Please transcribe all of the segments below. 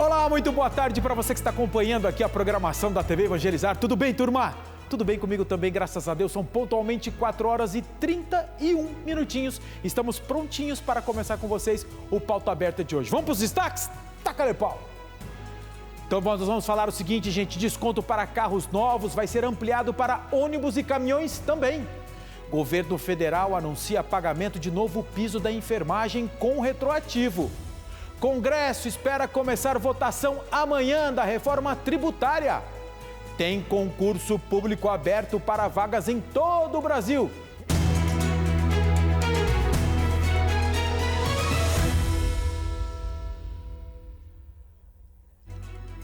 Olá, muito boa tarde para você que está acompanhando aqui a programação da TV Evangelizar. Tudo bem, turma? Tudo bem comigo também, graças a Deus. São pontualmente 4 horas e 31 minutinhos. Estamos prontinhos para começar com vocês o Pauta Aberta de hoje. Vamos para os destaques? Taca-lhe pau! Então nós vamos falar o seguinte, gente. Desconto para carros novos vai ser ampliado para ônibus e caminhões também. Governo federal anuncia pagamento de novo piso da enfermagem com retroativo. Congresso espera começar votação amanhã da reforma tributária. Tem concurso público aberto para vagas em todo o Brasil.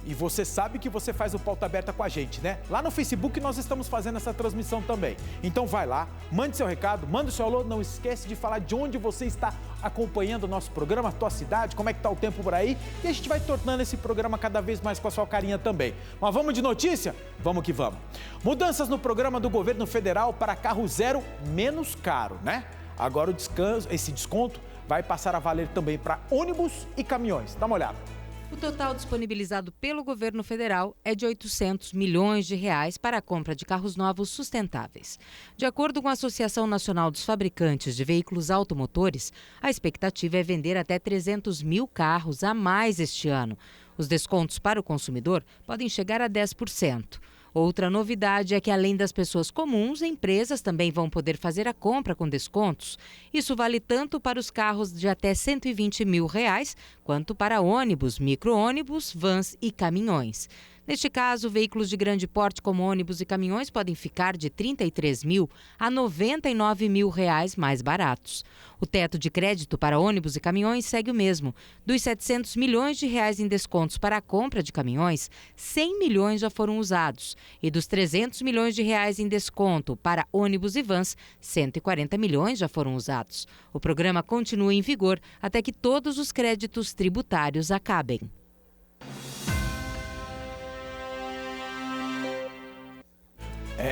E você sabe que você faz o Pauta Aberta com a gente, né? Lá no Facebook nós estamos fazendo essa transmissão também. Então vai lá, mande seu recado, manda o seu alô, não esquece de falar de onde você está acompanhando o nosso programa, a tua cidade, como é que tá o tempo por aí. E a gente vai tornando esse programa cada vez mais com a sua carinha também. Mas vamos de notícia? Vamos que vamos. Mudanças no programa do governo federal para carro zero menos caro, né? Agora esse desconto vai passar a valer também para ônibus e caminhões. Dá uma olhada. O total disponibilizado pelo governo federal é de 800 milhões de reais para a compra de carros novos sustentáveis. De acordo com a Associação Nacional dos Fabricantes de Veículos Automotores, a expectativa é vender até 300 mil carros a mais este ano. Os descontos para o consumidor podem chegar a 10%. Outra novidade é que, além das pessoas comuns, empresas também vão poder fazer a compra com descontos. Isso vale tanto para os carros de até 120 mil reais, quanto para ônibus, micro-ônibus, vans e caminhões. Neste caso, veículos de grande porte como ônibus e caminhões podem ficar de 33 mil a 99 mil reais mais baratos. O teto de crédito para ônibus e caminhões segue o mesmo. Dos 700 milhões de reais em descontos para a compra de caminhões, 100 milhões já foram usados. E dos 300 milhões de reais em desconto para ônibus e vans, 140 milhões já foram usados. O programa continua em vigor até que todos os créditos tributários acabem.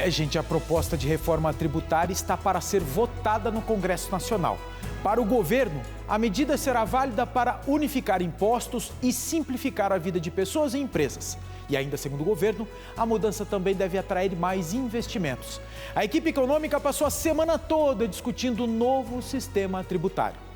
Gente, a proposta de reforma tributária está para ser votada no Congresso Nacional. Para o governo, a medida será válida para unificar impostos e simplificar a vida de pessoas e empresas. E ainda segundo o governo, a mudança também deve atrair mais investimentos. A equipe econômica passou a semana toda discutindo o novo sistema tributário.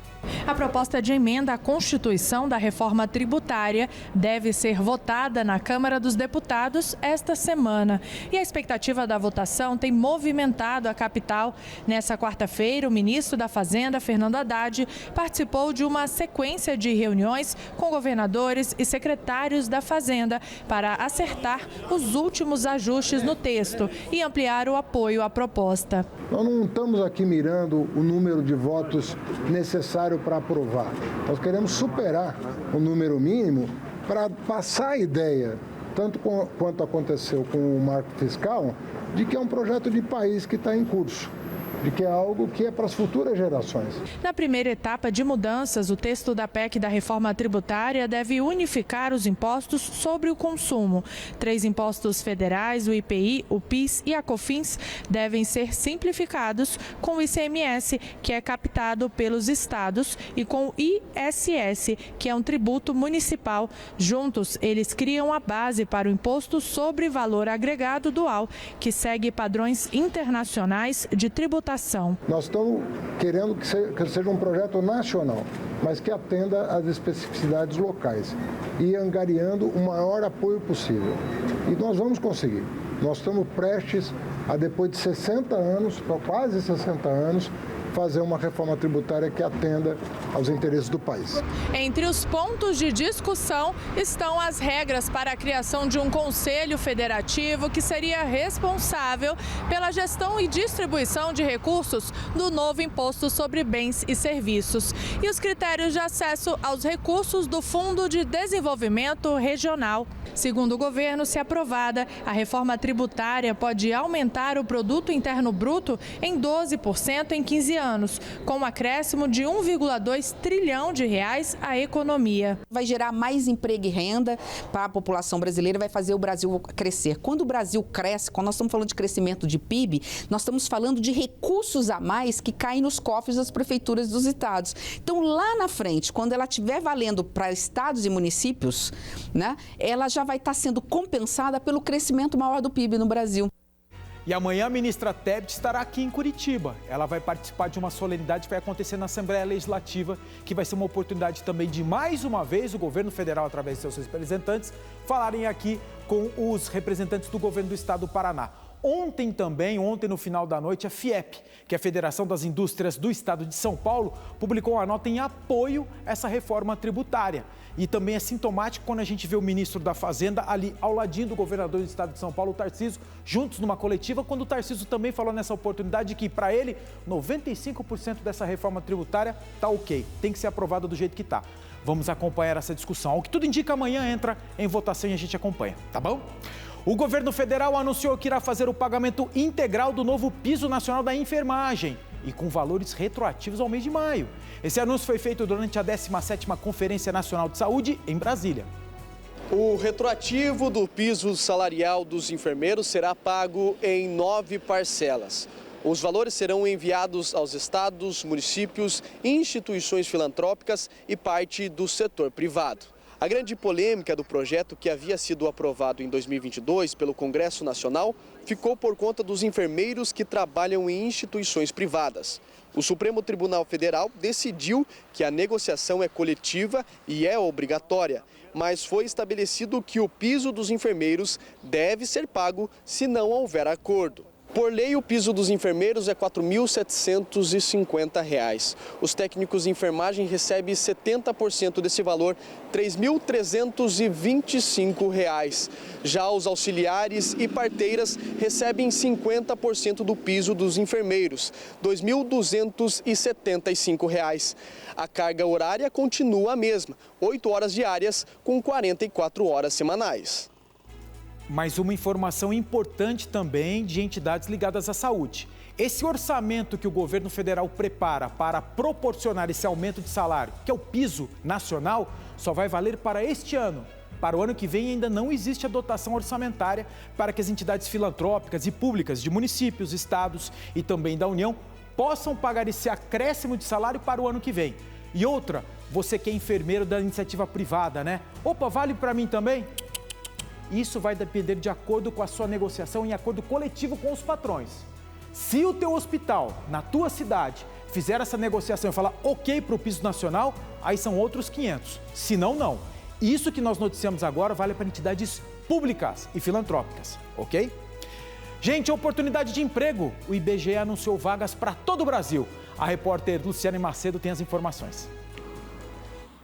A proposta de emenda à Constituição da reforma tributária deve ser votada na Câmara dos Deputados esta semana. E a expectativa da votação tem movimentado a capital. Nessa quarta-feira, o ministro da Fazenda, Fernando Haddad, participou de uma sequência de reuniões com governadores e secretários da Fazenda para acertar os últimos ajustes no texto e ampliar o apoio à proposta. Nós não estamos aqui mirando o número de votos necessário para aprovar. Nós queremos superar o número mínimo para passar a ideia, tanto quanto aconteceu com o marco fiscal, de que é um projeto de país que está em curso, de que é algo que é para as futuras gerações. Na primeira etapa de mudanças, o texto da PEC da reforma tributária deve unificar os impostos sobre o consumo. 3 impostos federais, o IPI, o PIS e a COFINS, devem ser simplificados com o ICMS, que é captado pelos estados, e com o ISS, que é um tributo municipal. Juntos, eles criam a base para o Imposto sobre Valor Agregado Dual, que segue padrões internacionais de tributação. Nós estamos querendo que seja um projeto nacional, mas que atenda às especificidades locais e angariando o maior apoio possível. E nós vamos conseguir. Nós estamos prestes a, depois de 60 anos, quase 60 anos, fazer uma reforma tributária que atenda aos interesses do país. Entre os pontos de discussão estão as regras para a criação de um conselho federativo que seria responsável pela gestão e distribuição de recursos do novo imposto sobre bens e serviços e os critérios de acesso aos recursos do Fundo de Desenvolvimento Regional. Segundo o governo, se aprovada, a reforma tributária pode aumentar o produto interno bruto em 12% em 15 anos. anos, com um acréscimo de 1,2 trilhão de reais à economia. Vai gerar mais emprego e renda para a população brasileira, vai fazer o Brasil crescer. Quando o Brasil cresce, quando nós estamos falando de crescimento de PIB, nós estamos falando de recursos a mais que caem nos cofres das prefeituras dos estados. Então, lá na frente, quando ela estiver valendo para estados e municípios, né, ela já vai estar sendo compensada pelo crescimento maior do PIB no Brasil. E amanhã a ministra Tebet estará aqui em Curitiba. Ela vai participar de uma solenidade que vai acontecer na Assembleia Legislativa, que vai ser uma oportunidade também de, mais uma vez, o governo federal, através de seus representantes, falarem aqui com os representantes do governo do estado do Paraná. Ontem no final da noite, a FIEP, que é a Federação das Indústrias do Estado de São Paulo, publicou uma nota em apoio a essa reforma tributária. E também é sintomático quando a gente vê o ministro da Fazenda ali ao ladinho do governador do estado de São Paulo, o Tarcísio, juntos numa coletiva, quando o Tarcísio também falou nessa oportunidade que, para ele, 95% dessa reforma tributária está ok, tem que ser aprovada do jeito que está. Vamos acompanhar essa discussão. O que tudo indica, amanhã entra em votação e a gente acompanha, tá bom? O governo federal anunciou que irá fazer o pagamento integral do novo piso nacional da enfermagem e com valores retroativos ao mês de maio. Esse anúncio foi feito durante a 17ª Conferência Nacional de Saúde em Brasília. O retroativo do piso salarial dos enfermeiros será pago em 9 parcelas. Os valores serão enviados aos estados, municípios, instituições filantrópicas e parte do setor privado. A grande polêmica do projeto, que havia sido aprovado em 2022 pelo Congresso Nacional, ficou por conta dos enfermeiros que trabalham em instituições privadas. O Supremo Tribunal Federal decidiu que a negociação é coletiva e é obrigatória, mas foi estabelecido que o piso dos enfermeiros deve ser pago se não houver acordo. Por lei, o piso dos enfermeiros é R$ 4.750. Os técnicos de enfermagem recebem 70% desse valor, R$ 3.325. Já os auxiliares e parteiras recebem 50% do piso dos enfermeiros, R$ 2.275. A carga horária continua a mesma, 8 horas diárias com 44 horas semanais. Mas uma informação importante também de entidades ligadas à saúde. Esse orçamento que o governo federal prepara para proporcionar esse aumento de salário, que é o piso nacional, só vai valer para este ano. Para o ano que vem ainda não existe a dotação orçamentária para que as entidades filantrópicas e públicas de municípios, estados e também da União possam pagar esse acréscimo de salário para o ano que vem. E outra, você que é enfermeiro da iniciativa privada, né? Opa, vale para mim também? Isso vai depender de acordo com a sua negociação em acordo coletivo com os patrões. Se o teu hospital, na tua cidade, fizer essa negociação e falar ok para o piso nacional, aí são outros 500. Se não, não. Isso que nós noticiamos agora vale para entidades públicas e filantrópicas, ok? Gente, oportunidade de emprego. O IBGE anunciou vagas para todo o Brasil. A repórter Luciane Macedo tem as informações.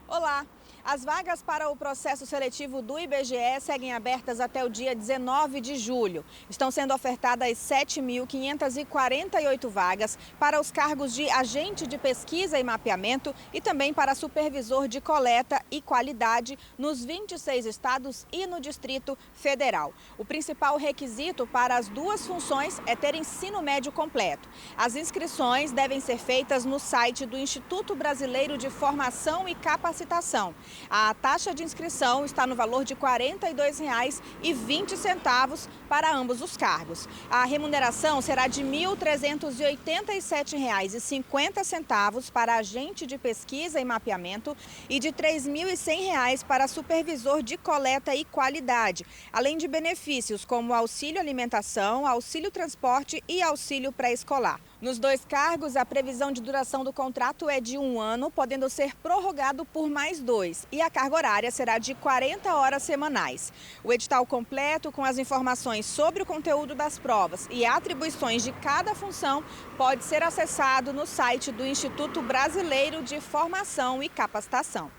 Olá! As vagas para o processo seletivo do IBGE seguem abertas até o dia 19 de julho. Estão sendo ofertadas 7.548 vagas para os cargos de agente de pesquisa e mapeamento e também para supervisor de coleta e qualidade nos 26 estados e no Distrito Federal. O principal requisito para as duas funções é ter ensino médio completo. As inscrições devem ser feitas no site do Instituto Brasileiro de Formação e Capacitação. A taxa de inscrição está no valor de R$ 42,20 para ambos os cargos. A remuneração será de R$ 1.387,50 para agente de pesquisa e mapeamento e de R$ 3.100 para supervisor de coleta e qualidade, além de benefícios como auxílio alimentação, auxílio transporte e auxílio pré-escolar. Nos dois cargos, a previsão de duração do contrato é de 1 ano, podendo ser prorrogado por mais 2, e a carga horária será de 40 horas semanais. O edital completo, com as informações sobre o conteúdo das provas e atribuições de cada função, pode ser acessado no site do Instituto Brasileiro de Formação e Capacitação.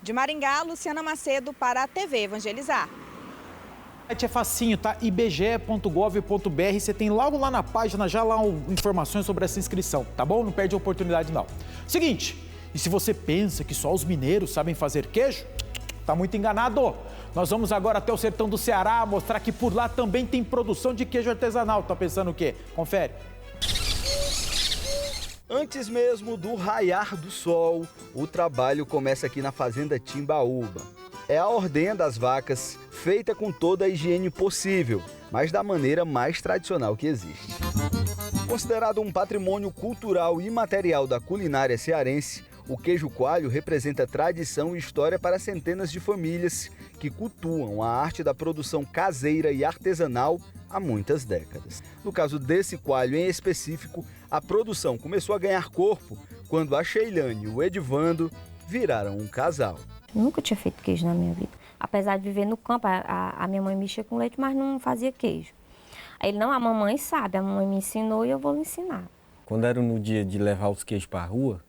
De Maringá, Luciana Macedo para a TV Evangelizar. É facinho, tá? ibge.gov.br, você tem logo lá na página já lá informações sobre essa inscrição, tá bom? Não perde a oportunidade não. Seguinte, e se você pensa que só os mineiros sabem fazer queijo, tá muito enganado. Nós vamos agora até o sertão do Ceará mostrar que por lá também tem produção de queijo artesanal. Tá pensando o quê? Confere. Antes mesmo do raiar do sol, o trabalho começa aqui na fazenda Timbaúba. É a ordenha das vacas, feita com toda a higiene possível, mas da maneira mais tradicional que existe. Considerado um patrimônio cultural imaterial da culinária cearense, o queijo coalho representa tradição e história para centenas de famílias que cultuam a arte da produção caseira e artesanal há muitas décadas. No caso desse coalho em específico, a produção começou a ganhar corpo quando a Sheilane e o Edivando viraram um casal. Nunca tinha feito queijo na minha vida. Apesar de viver no campo, a minha mãe mexia com leite, mas não fazia queijo. Aí ele, não, a mamãe sabe, a mamãe me ensinou e eu vou lhe ensinar. Quando era no dia de levar os queijos para a rua,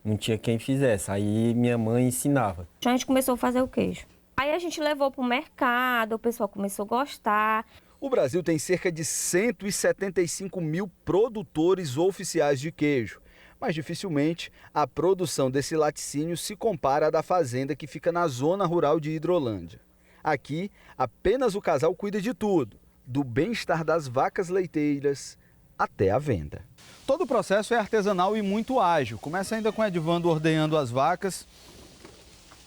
não tinha quem fizesse, aí minha mãe ensinava. A gente começou a fazer o queijo. Aí a gente levou para o mercado, o pessoal começou a gostar. O Brasil tem cerca de 175 mil produtores oficiais de queijo, mas dificilmente a produção desse laticínio se compara à da fazenda que fica na zona rural de Hidrolândia. Aqui, apenas o casal cuida de tudo, do bem-estar das vacas leiteiras até a venda. Todo o processo é artesanal e muito ágil. Começa ainda com o Edivando ordenhando as vacas.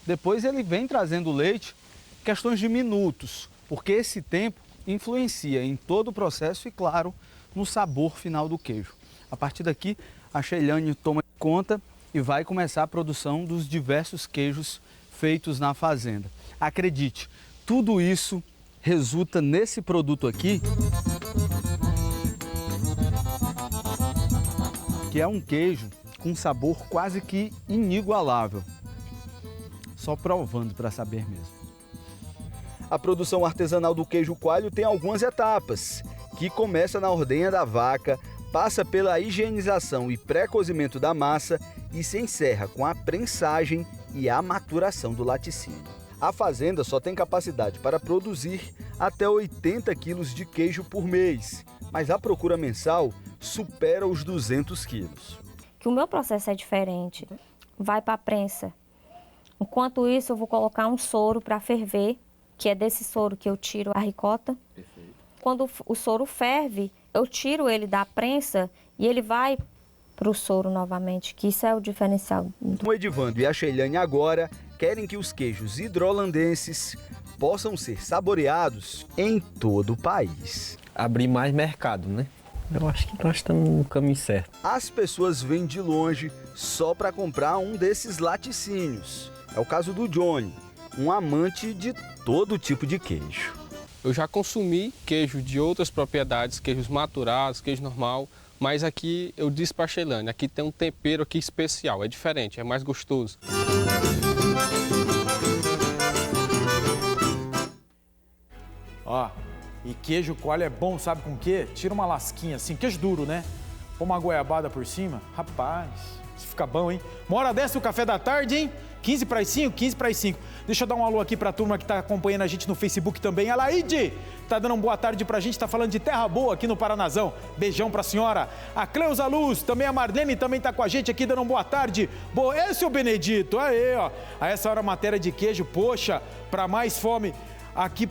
Depois ele vem trazendo o leite, questões de minutos, porque esse tempo influencia em todo o processo e, claro, no sabor final do queijo. A partir daqui, a Sheilane toma conta e vai começar a produção dos diversos queijos feitos na fazenda. Acredite, tudo isso resulta nesse produto aqui, que é um queijo com sabor quase que inigualável. Só provando para saber mesmo. A produção artesanal do queijo coalho tem algumas etapas, que começa na ordenha da vaca, passa pela higienização e pré-cozimento da massa e se encerra com a prensagem e a maturação do laticínio. A fazenda só tem capacidade para produzir até 80 quilos de queijo por mês, mas a procura mensal supera os 200 quilos. Que o meu processo é diferente, vai para a prensa. Enquanto isso, eu vou colocar um soro para ferver, que é desse soro que eu tiro a ricota. Perfeito. Quando o soro ferve, eu tiro ele da prensa e ele vai para o soro novamente, que isso é o diferencial. O Edivando e a Sheilane agora querem que os queijos hidrolandenses possam ser saboreados em todo o país. Abrir mais mercado, né? Eu acho que nós estamos no caminho certo. As pessoas vêm de longe só para comprar um desses laticínios. É o caso do Johnny, um amante de todo tipo de queijo. Eu já consumi queijo de outras propriedades, queijos maturados, queijo normal, mas aqui eu disse para a Sheilane, aqui tem um tempero aqui especial, é diferente, é mais gostoso. Ó, e queijo coalho é bom, sabe com o quê? Tira uma lasquinha assim, queijo duro, né? Põe uma goiabada por cima. Rapaz, isso fica bom, hein? Uma hora dessa o café da tarde, hein? 15 para as 5, 15 para as 5. Deixa eu dar um alô aqui para a turma que está acompanhando a gente no Facebook também. A Laide está dando uma boa tarde para a gente, está falando de terra boa aqui no Paranazão. Beijão para a senhora. A Cleusa Luz, também a Marlene também está com a gente aqui dando uma boa tarde. Boa, esse é o Benedito, aí ó. A essa hora matéria de queijo, poxa, para mais fome. Aqui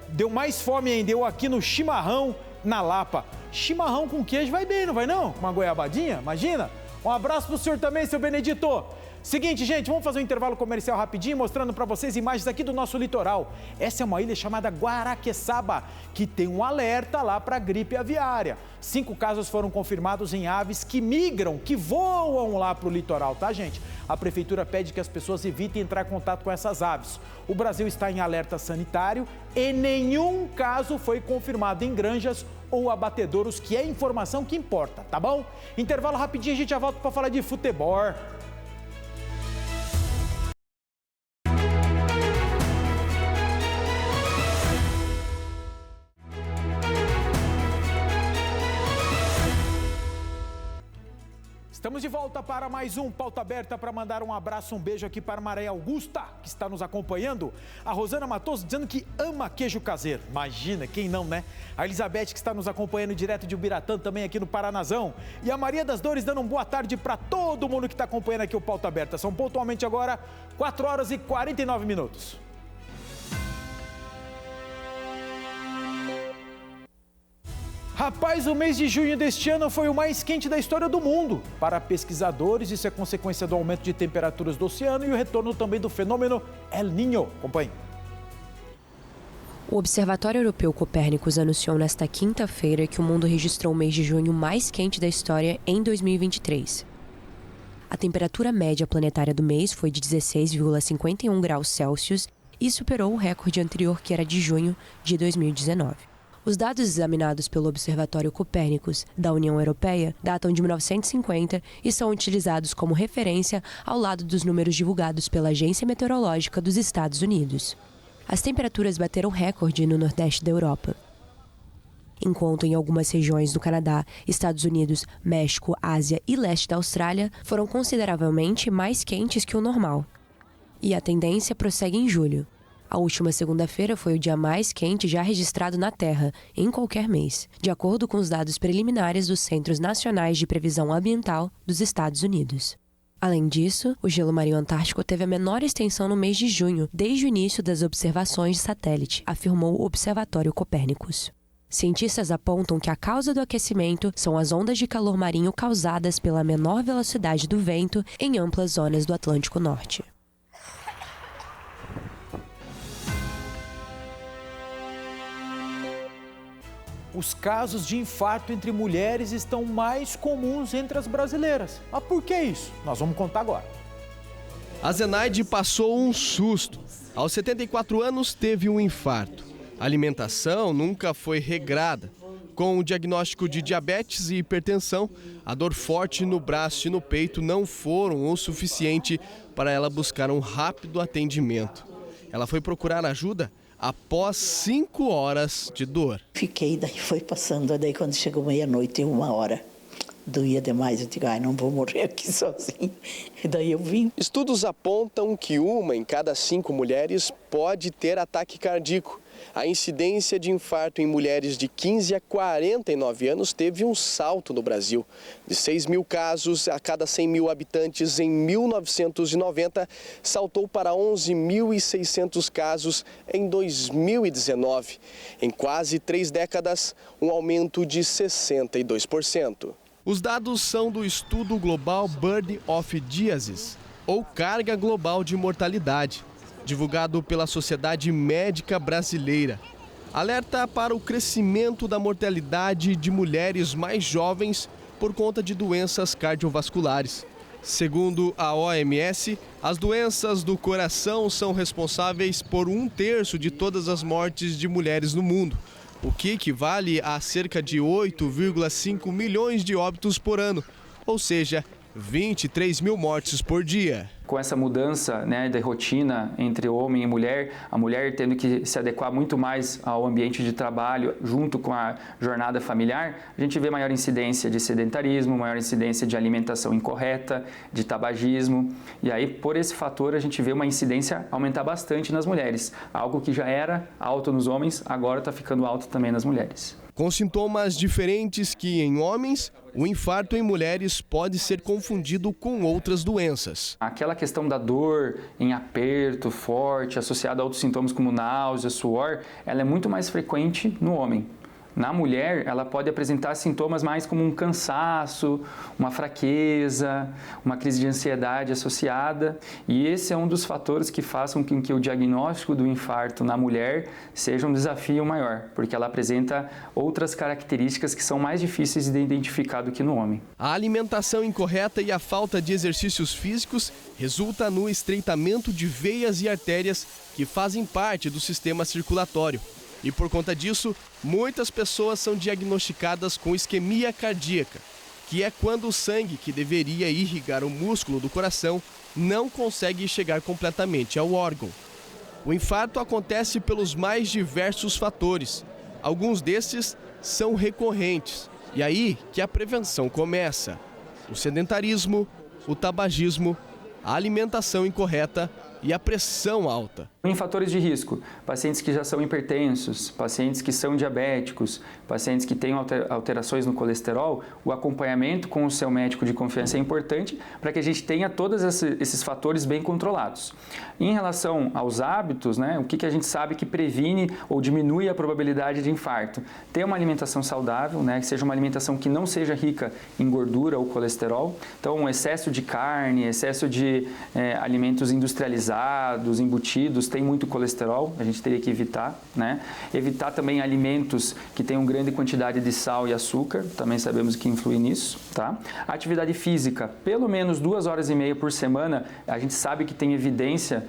deu mais fome ainda, deu aqui no chimarrão na Lapa. Chimarrão com queijo vai bem, não vai não? Uma goiabadinha, imagina. Um abraço pro senhor também, seu Benedito. Seguinte, gente, vamos fazer um intervalo comercial rapidinho, mostrando para vocês imagens aqui do nosso litoral. Essa é uma ilha chamada Guaraqueçaba, que tem um alerta lá para gripe aviária. 5 casos foram confirmados em aves que migram, que voam lá para o litoral, tá, gente? A prefeitura pede que as pessoas evitem entrar em contato com essas aves. O Brasil está em alerta sanitário e nenhum caso foi confirmado em granjas ou abatedouros, que é a informação que importa, tá bom? Intervalo rapidinho, a gente já volta para falar de futebol. Estamos de volta para mais um Pauta Aberta, para mandar um abraço, um beijo aqui para a Maria Augusta, que está nos acompanhando. A Rosana Matoso dizendo que ama queijo caseiro. Imagina, quem não, né? A Elizabeth, que está nos acompanhando direto de Ubiratã, também aqui no Paranazão. E a Maria das Dores dando uma boa tarde para todo mundo que está acompanhando aqui o Pauta Aberta. São pontualmente agora 4 horas e 49 minutos. Rapaz, o mês de junho deste ano foi o mais quente da história do mundo. Para pesquisadores, isso é consequência do aumento de temperaturas do oceano e o retorno também do fenômeno El Niño. Acompanhe. O Observatório Europeu Copérnicus anunciou nesta quinta-feira que o mundo registrou o mês de junho mais quente da história em 2023. A temperatura média planetária do mês foi de 16,51 graus Celsius e superou o recorde anterior, que era de junho de 2019. Os dados examinados pelo Observatório Copérnicus da União Europeia datam de 1950 e são utilizados como referência ao lado dos números divulgados pela Agência Meteorológica dos Estados Unidos. As temperaturas bateram recorde no Nordeste da Europa, enquanto em algumas regiões do Canadá, Estados Unidos, México, Ásia e leste da Austrália foram consideravelmente mais quentes que o normal. E a tendência prossegue em julho. A última segunda-feira foi o dia mais quente já registrado na Terra, em qualquer mês, de acordo com os dados preliminares dos Centros Nacionais de Previsão Ambiental dos Estados Unidos. Além disso, o gelo marinho antártico teve a menor extensão no mês de junho, desde o início das observações de satélite, afirmou o Observatório Copérnicus. Cientistas apontam que a causa do aquecimento são as ondas de calor marinho causadas pela menor velocidade do vento em amplas zonas do Atlântico Norte. Os casos de infarto entre mulheres estão mais comuns entre as brasileiras. Mas por que isso? Nós vamos contar agora. A Zenaide passou um susto. Aos 74 anos, teve um infarto. A alimentação nunca foi regrada. Com o diagnóstico de diabetes e hipertensão, a dor forte no braço e no peito não foram o suficiente para ela buscar um rápido atendimento. Ela foi procurar ajuda após 5 horas de dor. Fiquei, daí foi passando, daí quando chegou meia-noite e 1h, doía demais, eu digo, não vou morrer aqui sozinho, e daí eu vim. Estudos apontam que 1 em cada 5 mulheres pode ter ataque cardíaco. A incidência de infarto em mulheres de 15 a 49 anos teve um salto no Brasil. De 6 mil casos a cada 100 mil habitantes em 1990, saltou para 11.600 casos em 2019. Em quase 3 décadas, um aumento de 62%. Os dados são do estudo global Burden of Disease, ou Carga Global de Mortalidade, divulgado pela Sociedade Médica Brasileira. Alerta para o crescimento da mortalidade de mulheres mais jovens por conta de doenças cardiovasculares. Segundo a OMS, as doenças do coração são responsáveis por 1/3 de todas as mortes de mulheres no mundo, o que equivale a cerca de 8,5 milhões de óbitos por ano, ou seja, 23 mil mortes por dia. Com essa mudança, de rotina entre homem e mulher, a mulher tendo que se adequar muito mais ao ambiente de trabalho junto com a jornada familiar, a gente vê maior incidência de sedentarismo, maior incidência de alimentação incorreta, de tabagismo. E aí, por esse fator, a gente vê uma incidência aumentar bastante nas mulheres. Algo que já era alto nos homens, agora está ficando alto também nas mulheres. Com sintomas diferentes que em homens, o infarto em mulheres pode ser confundido com outras doenças. Aquela questão da dor em aperto forte, associada a outros sintomas como náusea, suor, ela é muito mais frequente no homem. Na mulher, ela pode apresentar sintomas mais como um cansaço, uma fraqueza, uma crise de ansiedade associada. E esse é um dos fatores que façam com que o diagnóstico do infarto na mulher seja um desafio maior, porque ela apresenta outras características que são mais difíceis de identificar do que no homem. A alimentação incorreta e a falta de exercícios físicos resulta no estreitamento de veias e artérias que fazem parte do sistema circulatório. E por conta disso, muitas pessoas são diagnosticadas com isquemia cardíaca, que é quando o sangue que deveria irrigar o músculo do coração não consegue chegar completamente ao órgão. O infarto acontece pelos mais diversos fatores. Alguns desses são recorrentes. E aí que a prevenção começa. O sedentarismo, o tabagismo, a alimentação incorreta e a pressão alta. Em fatores de risco, pacientes que já são hipertensos, pacientes que são diabéticos, pacientes que têm alterações no colesterol, o acompanhamento com o seu médico de confiança é importante para que a gente tenha todos esses fatores bem controlados. Em relação aos hábitos, né, o que a gente sabe que previne ou diminui a probabilidade de infarto? Ter uma alimentação saudável, né, que seja uma alimentação que não seja rica em gordura ou colesterol. Então, excesso de carne, excesso de alimentos industrializados, embutidos, tem muito colesterol, a gente teria que evitar, né? Evitar também alimentos que tenham grande quantidade de sal e açúcar, também sabemos que influi nisso, tá? Atividade física, pelo menos 2 horas e meia por semana, a gente sabe que tem evidência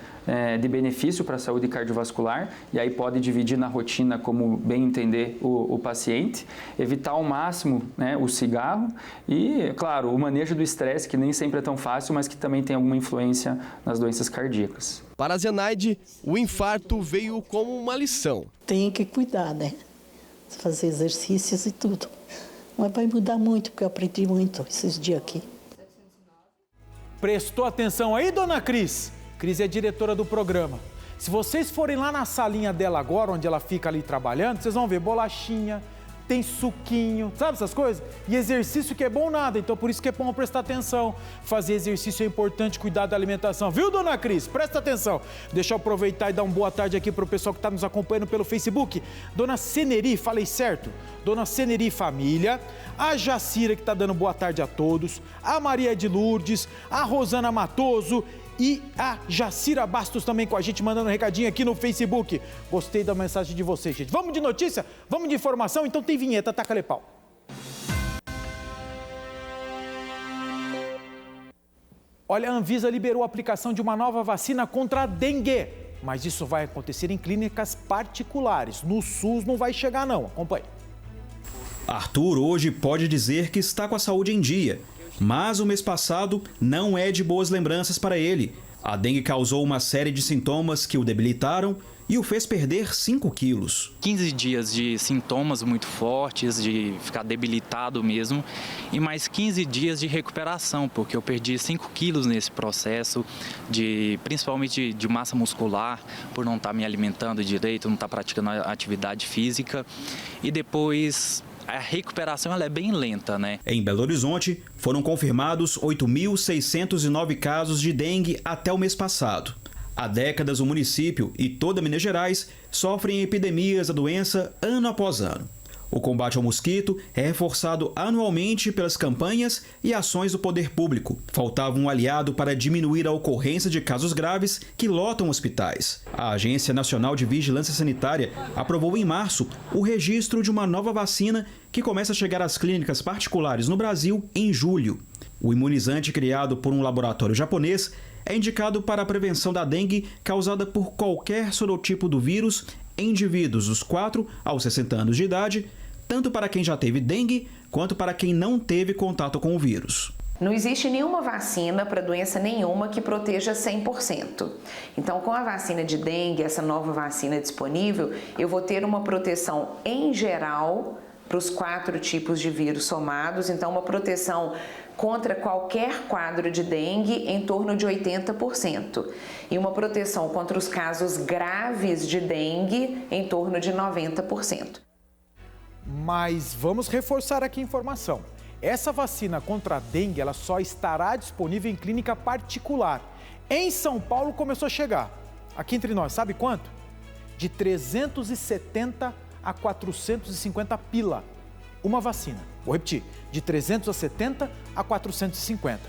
de benefício para a saúde cardiovascular, e aí pode dividir na rotina como bem entender o paciente. Evitar ao máximo, né, o cigarro e, claro, o manejo do estresse, que nem sempre é tão fácil, mas que também tem alguma influência nas doenças cardíacas. Para a Zenaide, o infarto veio como uma lição. Tem que cuidar, né? Fazer exercícios e tudo. Mas vai mudar muito, porque eu aprendi muito esses dias aqui. Prestou atenção aí, dona Cris? Cris é diretora do programa. Se vocês forem lá na salinha dela agora, onde ela fica ali trabalhando, vocês vão ver bolachinha, tem suquinho, sabe essas coisas? E exercício que é bom nada, então por isso que é bom prestar atenção. Fazer exercício é importante, cuidar da alimentação. Viu, dona Cris? Presta atenção. Deixa eu aproveitar e dar uma boa tarde aqui para o pessoal que está nos acompanhando pelo Facebook. Dona Seneri, falei certo? Dona Seneri Família, a Jacira que está dando boa tarde a todos, a Maria de Lourdes, a Rosana Matoso e a Jacira Bastos também com a gente, mandando um recadinho aqui no Facebook. Gostei da mensagem de vocês, gente. Vamos de notícia? Vamos de informação? Então tem vinheta, taca-lhe pau. Olha, a Anvisa liberou a aplicação de uma nova vacina contra a dengue. Mas isso vai acontecer em clínicas particulares. No SUS não vai chegar não. Acompanhe. Arthur hoje pode dizer que está com a saúde em dia. Mas o mês passado não é de boas lembranças para ele. A dengue causou uma série de sintomas que o debilitaram e o fez perder 5 quilos. 15 dias de sintomas muito fortes, de ficar debilitado mesmo, e mais 15 dias de recuperação, porque eu perdi 5 quilos nesse processo, principalmente de massa muscular, por não estar me alimentando direito, não estar praticando atividade física, e depois a recuperação ela é bem lenta, né? Em Belo Horizonte, foram confirmados 8.609 casos de dengue até o mês passado. Há décadas, o município e toda Minas Gerais sofrem epidemias da doença ano após ano. O combate ao mosquito é reforçado anualmente pelas campanhas e ações do poder público. Faltava um aliado para diminuir a ocorrência de casos graves que lotam hospitais. A Agência Nacional de Vigilância Sanitária aprovou em março o registro de uma nova vacina que começa a chegar às clínicas particulares no Brasil em julho. O imunizante criado por um laboratório japonês é indicado para a prevenção da dengue causada por qualquer sorotipo do vírus em indivíduos dos 4 aos 60 anos de idade, tanto para quem já teve dengue, quanto para quem não teve contato com o vírus. Não existe nenhuma vacina para doença nenhuma que proteja 100%. Então, com a vacina de dengue, essa nova vacina disponível, eu vou ter uma proteção em geral para os 4 tipos de vírus somados, então uma proteção contra qualquer quadro de dengue em torno de 80% e uma proteção contra os casos graves de dengue em torno de 90%. Mas vamos reforçar aqui a informação. Essa vacina contra a dengue, ela só estará disponível em clínica particular. Em São Paulo começou a chegar. Aqui entre nós, sabe quanto? De 370 a 450 pila. Uma vacina. Vou repetir, de 370 a 450.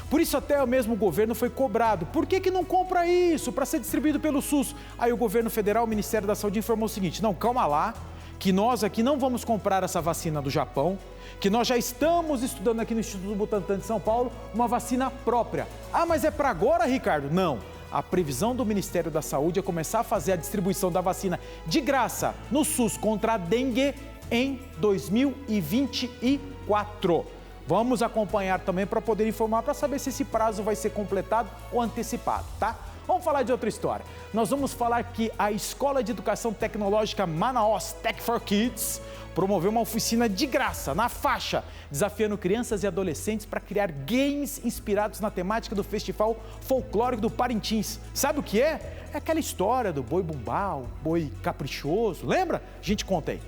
Por isso até mesmo o governo foi cobrado. Por que não compra isso para ser distribuído pelo SUS? Aí o governo federal, o Ministério da Saúde informou o seguinte, não, calma lá, que nós aqui não vamos comprar essa vacina do Japão, que nós já estamos estudando aqui no Instituto Butantan de São Paulo uma vacina própria. Ah, mas é para agora, Ricardo? Não. A previsão do Ministério da Saúde é começar a fazer a distribuição da vacina de graça no SUS contra a dengue em 2024. Vamos acompanhar também para poder informar, para saber se esse prazo vai ser completado ou antecipado, tá? Vamos falar de outra história. Nós vamos falar que a Escola de Educação Tecnológica Manaus Tech for Kids promoveu uma oficina de graça, na faixa, desafiando crianças e adolescentes para criar games inspirados na temática do Festival Folclórico do Parintins. Sabe o que é? É aquela história do boi bumbá, o boi caprichoso. Lembra? A gente conta aí.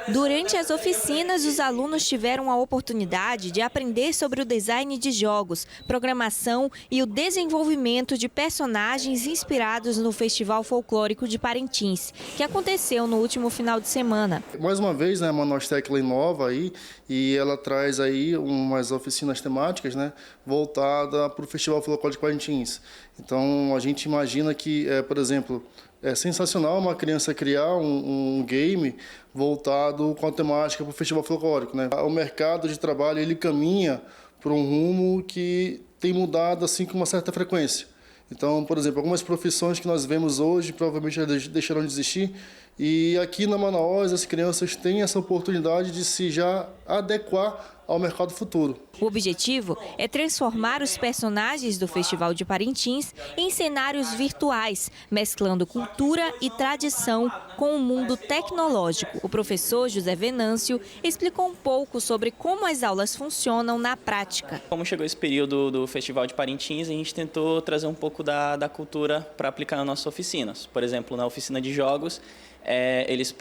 Durante as oficinas, os alunos tiveram a oportunidade de aprender sobre o design de jogos, programação e o desenvolvimento de personagens inspirados no Festival Folclórico de Parintins, que aconteceu no último final de semana. Mais uma vez, né, a Manaus Tech inova aí e ela traz aí umas oficinas temáticas, né, voltada para o Festival Folclórico de Parintins. Então, a gente imagina que, por exemplo, é sensacional uma criança criar um game voltado com a temática para o Festival Folclórico, né? O mercado de trabalho ele caminha por um rumo que tem mudado assim com uma certa frequência. Então, por exemplo, algumas profissões que nós vemos hoje provavelmente deixarão de existir. E aqui na Manaus as crianças têm essa oportunidade de se já adequar ao mercado futuro. O objetivo é transformar os personagens do Festival de Parintins em cenários virtuais, mesclando cultura e tradição com o mundo tecnológico. O professor José Venâncio explicou um pouco sobre como as aulas funcionam na prática. Como chegou esse período do Festival de Parintins, a gente tentou trazer um pouco da cultura para aplicar nas nossas oficinas. Por exemplo, na oficina de jogos, eles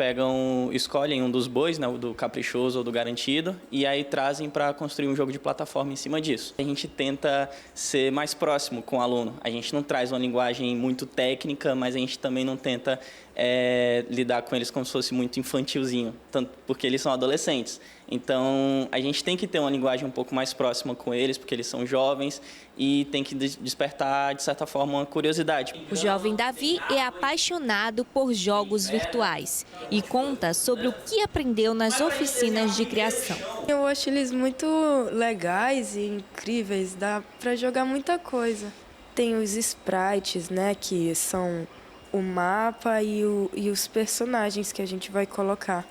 escolhem um dos bois, né, do caprichoso ou do garantido, e aí trazem para construir um jogo de plataforma em cima disso. A gente tenta ser mais próximo com o aluno. A gente não traz uma linguagem muito técnica, mas a gente também não tenta lidar com eles como se fosse muito infantilzinho, tanto porque eles são adolescentes. Então, a gente tem que ter uma linguagem um pouco mais próxima com eles, porque eles são jovens e tem que despertar, de certa forma, uma curiosidade. O jovem Davi é apaixonado por jogos virtuais e conta sobre o que aprendeu nas oficinas de criação. Eu acho eles muito legais e incríveis, dá para jogar muita coisa. Tem os sprites, né, que são o mapa e os personagens que a gente vai colocar.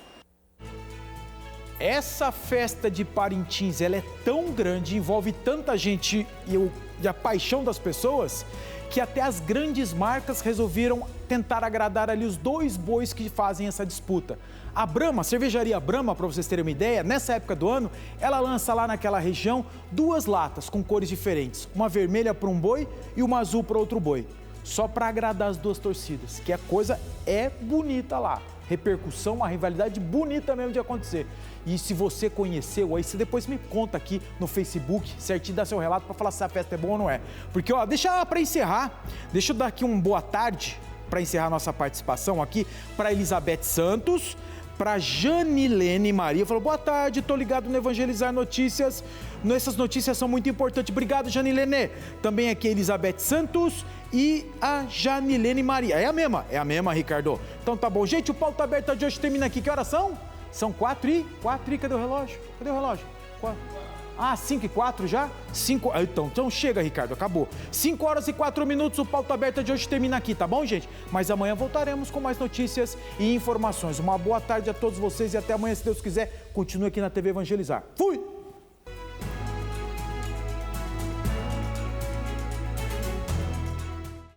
Essa festa de Parintins, ela é tão grande, envolve tanta gente e a paixão das pessoas, que até as grandes marcas resolveram tentar agradar ali os dois bois que fazem essa disputa. A Brahma, a cervejaria Brahma, para vocês terem uma ideia, nessa época do ano, ela lança lá naquela região 2 latas com cores diferentes, uma vermelha para um boi e uma azul para outro boi, só para agradar as duas torcidas, que a coisa é bonita lá. Repercussão, uma rivalidade bonita mesmo de acontecer. E se você conheceu, aí você depois me conta aqui no Facebook, certinho, dá seu relato para falar se a festa é boa ou não é. Porque, ó, para encerrar, deixa eu dar aqui boa tarde, para encerrar nossa participação aqui, para Elizabeth Santos, para Janilene Maria, falou, boa tarde, tô ligado no Evangelizar Notícias, essas notícias são muito importantes, obrigado Janilene. Também aqui a Elizabeth Santos e a Janilene Maria, é a mesma, Ricardo. Então tá bom, gente, o Pauta Aberta de hoje termina aqui, que horas são? São 4 e cadê o relógio? 5:04 já? 5. Então chega, Ricardo, acabou. 5h04, o Pauta Aberta de hoje termina aqui, tá bom, gente? Mas amanhã voltaremos com mais notícias e informações. Uma boa tarde a todos vocês e até amanhã, se Deus quiser. Continue aqui na TV Evangelizar. Fui!